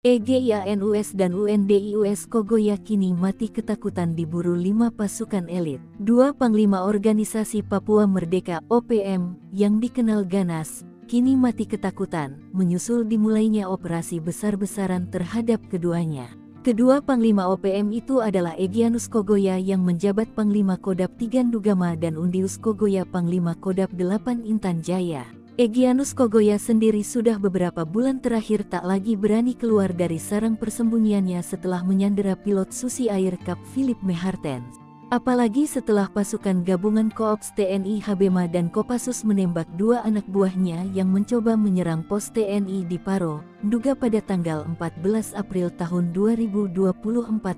EGIANUS dan UNDIUS Kogoya kini mati ketakutan diburu 5 pasukan elit. 2 Panglima Organisasi Papua Merdeka (OPM) yang dikenal ganas, kini mati ketakutan, menyusul dimulainya operasi besar-besaran terhadap keduanya. Kedua Panglima OPM itu adalah Egyanus Kogoya yang menjabat Panglima Kodap 3 Ndugama dan Undius Kogoya Panglima Kodap 8 Intan Jaya. Egyanus Kogoya sendiri sudah beberapa bulan terakhir tak lagi berani keluar dari sarang persembunyiannya setelah menyandera pilot Susi Air Cup Philip Mehartens. Apalagi setelah pasukan gabungan Koops TNI Habema dan Kopassus menembak 2 anak buahnya yang mencoba menyerang pos TNI di Paro, Nduga pada tanggal 14 April tahun 2024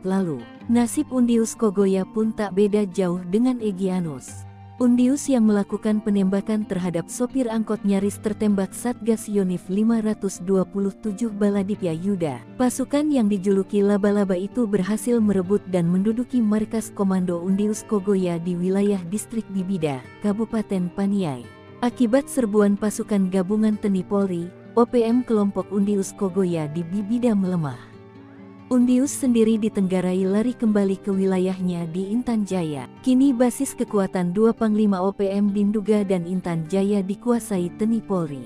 lalu. Nasib Undius Kogoya pun tak beda jauh dengan Egyanus. Undius yang melakukan penembakan terhadap sopir angkot nyaris tertembak Satgas Yonif 527 Baladipya Yuda. Pasukan yang dijuluki laba-laba itu berhasil merebut dan menduduki markas komando Undius Kogoya di wilayah distrik Bibida, Kabupaten Paniai. Akibat serbuan pasukan gabungan TNI Polri, OPM kelompok Undius Kogoya di Bibida melemah. Undius sendiri ditenggarai lari kembali ke wilayahnya di Intan Jaya. Kini basis kekuatan 2 Panglima OPM di Nduga dan Intan Jaya dikuasai TNI Polri.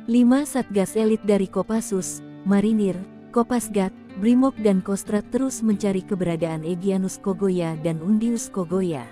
5 Satgas elit dari Kopassus, Marinir, Kopasgat, Brimob dan Kostrat terus mencari keberadaan Egyanus Kogoya dan Undius Kogoya.